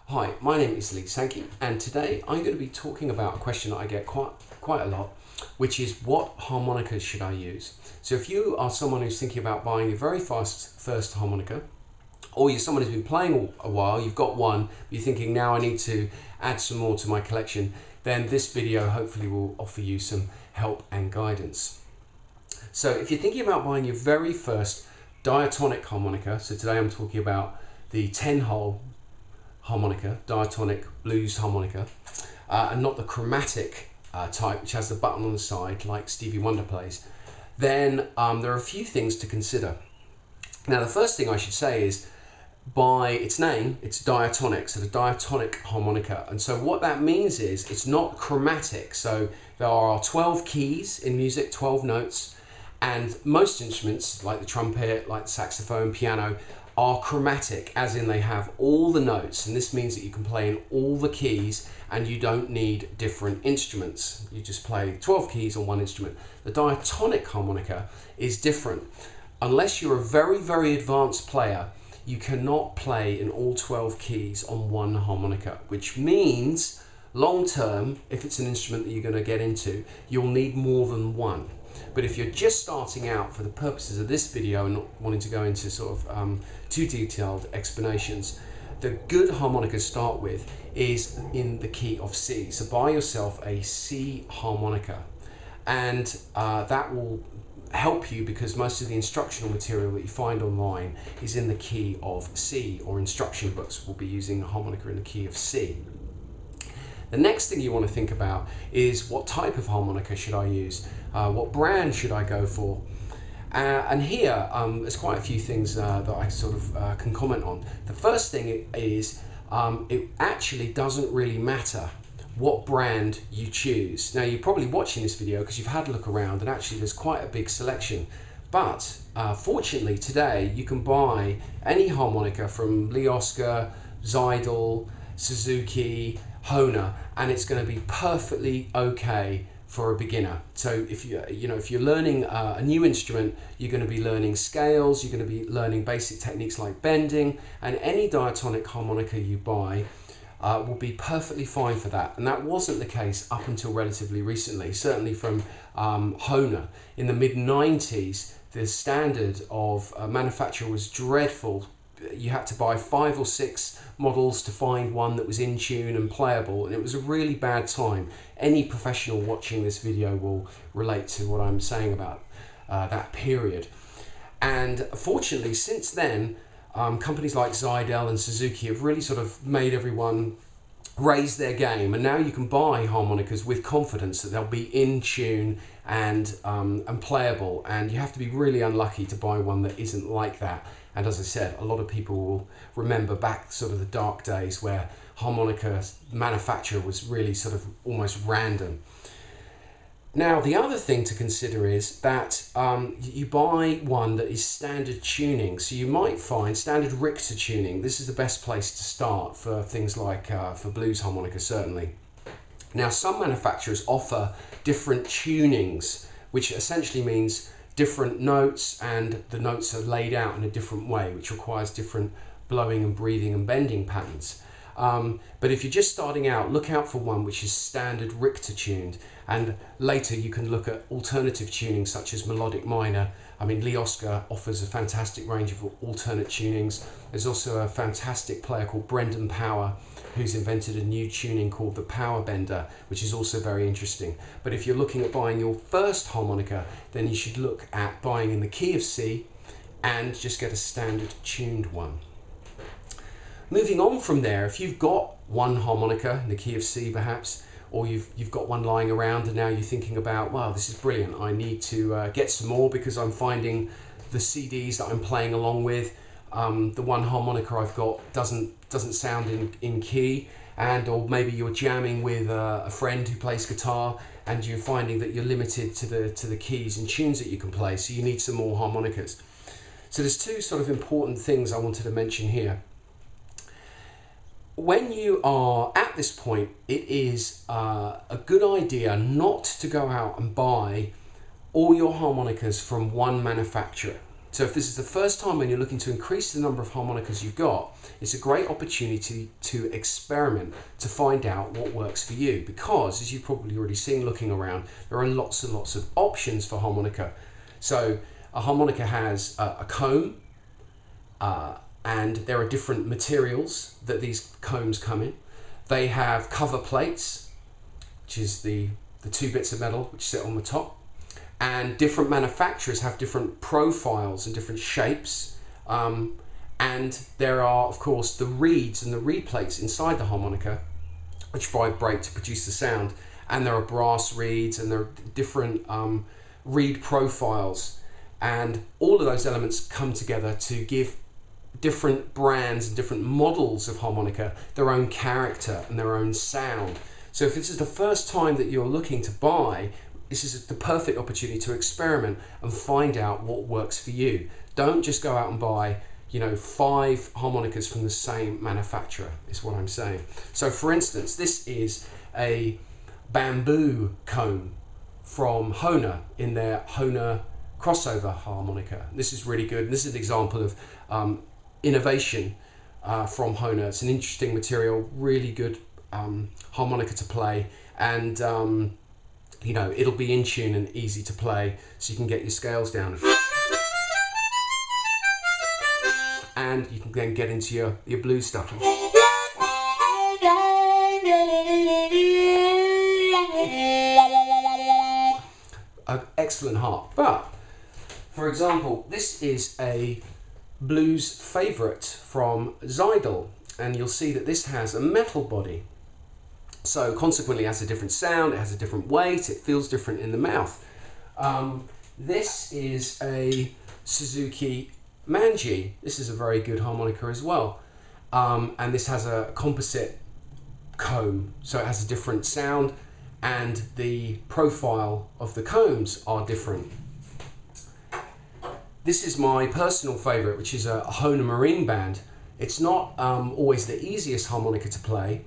Hi, my name is Lee Sankey, and today I'm going to be talking about a question that I get quite a lot, which is what harmonicas should I use? So if you are someone who's thinking about buying your very first harmonica, or you're someone who's been playing a while, you've got one, but you're thinking now I need to add some more to my collection, then this video hopefully will offer you some help and guidance. So if you're thinking about buying your very first diatonic harmonica, so today I'm talking about the 10-hole harmonica, diatonic blues harmonica, and not the chromatic type, which has the button on the side like Stevie Wonder plays, then there are a few things to consider. Now, the first thing I should say is, by its name, it's diatonic, so the diatonic harmonica. And so what that means is it's not chromatic. So there are 12 keys in music, 12 notes, and most instruments, like the trumpet, like the saxophone, piano, are chromatic, as in they have all the notes, and this means that you can play in all the keys and you don't need different instruments. You just play 12 keys on one instrument. The diatonic harmonica is different. Unless you're a very, very advanced player, you cannot play in all 12 keys on one harmonica, which means long term, if it's an instrument that you're going to get into, you'll need more than one. But if you're just starting out for the purposes of this video and not wanting to go into sort of too detailed explanations, the good harmonica to start with is in the key of C. So buy yourself a C harmonica, and that will help you because most of the instructional material that you find online is in the key of C, or instruction books will be using a harmonica in the key of C. The next thing you want to think about is what type of harmonica should I use? What brand should I go for? And here there's quite a few things that I sort of can comment on. The first thing is it actually doesn't really matter what brand you choose. Now, you're probably watching this video because you've had a look around, and actually there's quite a big selection. But fortunately today you can buy any harmonica from Lee Oskar, Zeidel, Suzuki, Hohner, and it's going to be perfectly okay for a beginner. So if you're learning a new instrument, you're going to be learning scales, you're going to be learning basic techniques like bending, and any diatonic harmonica you buy will be perfectly fine for that. And that wasn't the case up until relatively recently. Certainly from Hohner in the mid-90s, the standard of manufacture was dreadful. You had to buy 5 or 6 models to find one that was in tune and playable, and it was a really bad time. Any professional watching this video will relate to what I'm saying about that period. And fortunately, since then, companies like Zeidel and Suzuki have really sort of made everyone raise their game, and now you can buy harmonicas with confidence that they'll be in tune and playable, and you have to be really unlucky to buy one that isn't like that. And as I said, a lot of people will remember back sort of the dark days where harmonica manufacture was really sort of almost random. Now, the other thing to consider is that you buy one that is standard tuning. So you might find standard Richter tuning. This is the best place to start for things like for blues harmonica, certainly. Now, some manufacturers offer different tunings, which essentially means different notes, and the notes are laid out in a different way, which requires different blowing and breathing and bending patterns. But if you're just starting out, look out for one which is standard Richter tuned, and later you can look at alternative tuning such as melodic minor. I mean, Lee Oskar offers a fantastic range of alternate tunings. There's also a fantastic player called Brendan Power who's invented a new tuning called the Power Bender, which is also very interesting. But if you're looking at buying your first harmonica, then you should look at buying in the key of C and just get a standard tuned one. Moving on from there, if you've got one harmonica in the key of C perhaps, or you've got one lying around and now you're thinking about, wow, this is brilliant, I need to get some more because I'm finding the CDs that I'm playing along with, the one harmonica I've got doesn't sound in key, or maybe you're jamming with a friend who plays guitar and you're finding that you're limited to the keys and tunes that you can play, so you need some more harmonicas. So there's two sort of important things I wanted to mention here. When you are at this point, it is a good idea not to go out and buy all your harmonicas from one manufacturer. So if this is the first time when you're looking to increase the number of harmonicas you've got, it's a great opportunity to experiment, to find out what works for you. Because, as you've probably already seen looking around, there are lots and lots of options for harmonica. So a harmonica has a comb, and there are different materials that these combs come in. They have cover plates, which is the two bits of metal which sit on the top. And different manufacturers have different profiles and different shapes. And there are, of course, the reeds and the reed plates inside the harmonica, which vibrate to produce the sound. And there are brass reeds, and there are different reed profiles. And all of those elements come together to give different brands and different models of harmonica their own character and their own sound. So if this is the first time that you're looking to buy, this is the perfect opportunity to experiment and find out what works for you. Don't just go out and buy, 5 harmonicas from the same manufacturer, is what I'm saying. So for instance, this is a bamboo comb from Hohner in their Hohner crossover harmonica. This is really good. This is an example of innovation from Hohner. It's an interesting material, really good harmonica to play, and it'll be in tune and easy to play, so you can get your scales down. And you can then get into your blues stuff. An excellent harp. But, for example, this is a blues favourite from Zeidel, and you'll see that this has a metal body. So consequently it has a different sound, it has a different weight, it feels different in the mouth. This is a Suzuki Manji. This is a very good harmonica as well. And this has a composite comb, so it has a different sound, and the profile of the combs are different. This is my personal favourite, which is a Hohner Marine Band. It's not always the easiest harmonica to play,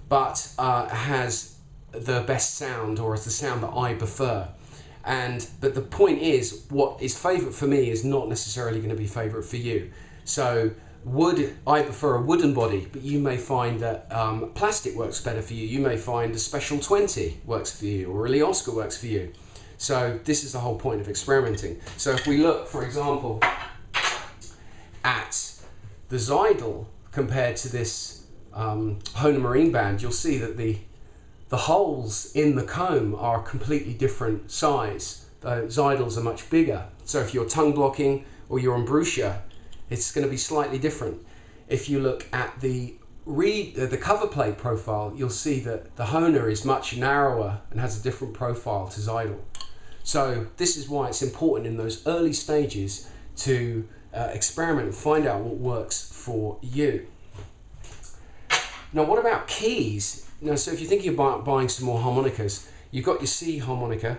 but has the best sound, or is the sound that I prefer. But the point is, what is favourite for me is not necessarily going to be favourite for you. So I prefer a wooden body, but you may find that plastic works better for you. You may find a Special 20 works for you, or a Lee Oscar works for you. So this is the whole point of experimenting. So if we look, for example, at the Zeidel compared to this Hohner Marine Band, you'll see that the holes in the comb are a completely different size. The Zeidels are much bigger. So if you're tongue blocking or you're on embouchure, it's going to be slightly different. If you look at the cover plate profile, you'll see that the Hohner is much narrower and has a different profile to Zeidel. So this is why it's important in those early stages to experiment and find out what works for you. Now, what about keys? Now, so if you're thinking about buying some more harmonicas, you've got your C harmonica.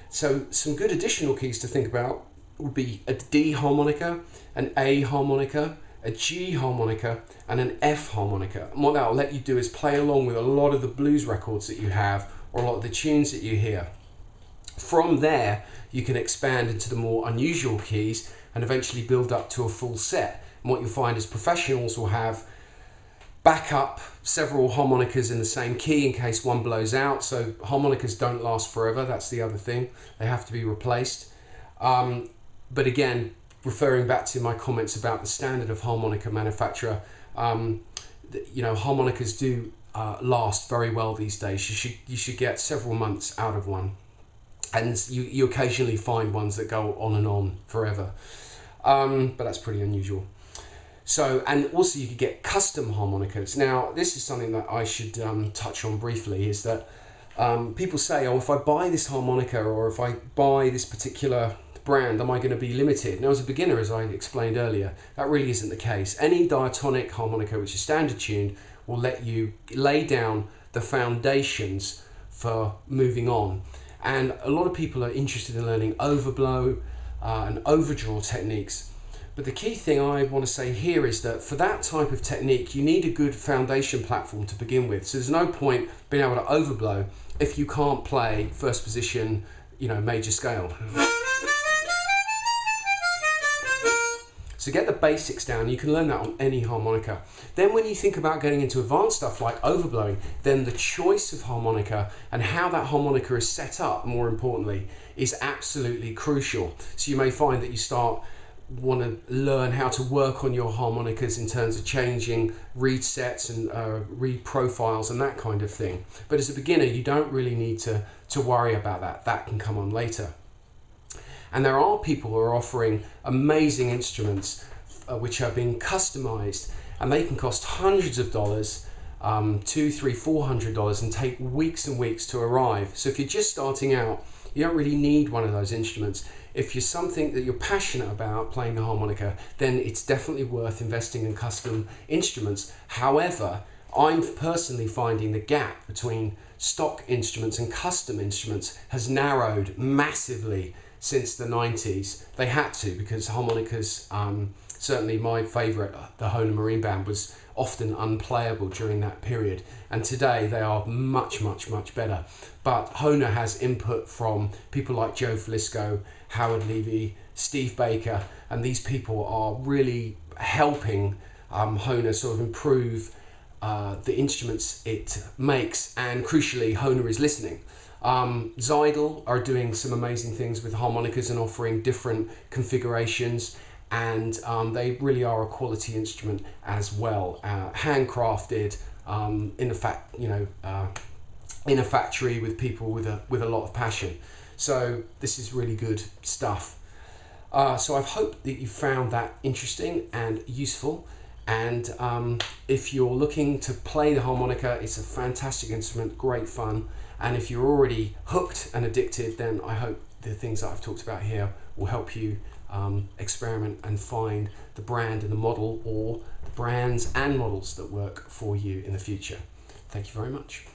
So some good additional keys to think about would be a D harmonica, an A harmonica, a G harmonica, and an F harmonica. And what that will let you do is play along with a lot of the blues records that you have, or a lot of the tunes that you hear. From there, you can expand into the more unusual keys and eventually build up to a full set. And what you'll find is professionals will have backup several harmonicas in the same key in case one blows out. So harmonicas don't last forever, that's the other thing. They have to be replaced. But again, referring back to my comments about the standard of harmonica manufacturer, harmonicas do last very well these days. You should get several months out of one. And you occasionally find ones that go on and on forever. But that's pretty unusual. So, and also you could get custom harmonicas. Now, this is something that I should touch on briefly, is that people say, oh, if I buy this harmonica or if I buy this particular brand, am I going to be limited? Now, as a beginner, as I explained earlier, that really isn't the case. Any diatonic harmonica which is standard tuned will let you lay down the foundations for moving on. And a lot of people are interested in learning overblow and overdraw techniques. But the key thing I want to say here is that for that type of technique, you need a good foundation platform to begin with. So there's no point being able to overblow if you can't play first position, major scale. So get the basics down. You can learn that on any harmonica. Then when you think about getting into advanced stuff like overblowing, then the choice of harmonica and how that harmonica is set up, more importantly, is absolutely crucial. So you may find that you want to learn how to work on your harmonicas in terms of changing reed sets and reed profiles and that kind of thing. But as a beginner, you don't really need to worry about that. That can come on later. And there are people who are offering amazing instruments which are being customized, and they can cost hundreds of dollars, $200, $300, $400, and take weeks and weeks to arrive. So if you're just starting out, you don't really need one of those instruments. If you're something that you're passionate about, playing the harmonica, then it's definitely worth investing in custom instruments. However, I'm personally finding the gap between stock instruments and custom instruments has narrowed massively since the 90s. They had to, because harmonicas, certainly my favourite, the Hohner Marine Band, was often unplayable during that period, and today they are much, much, much better. But Hohner has input from people like Joe Flisco, Howard Levy, Steve Baker, and these people are really helping Hohner sort of improve the instruments it makes, and crucially Hohner is listening. Zeidel are doing some amazing things with harmonicas and offering different configurations, and they really are a quality instrument as well, handcrafted in a factory with people with a lot of passion. So this is really good stuff. So I hope that you found that interesting and useful. And if you're looking to play the harmonica, it's a fantastic instrument, great fun. And if you're already hooked and addicted, then I hope the things that I've talked about here will help you experiment and find the brand and the model, or the brands and models that work for you in the future. Thank you very much.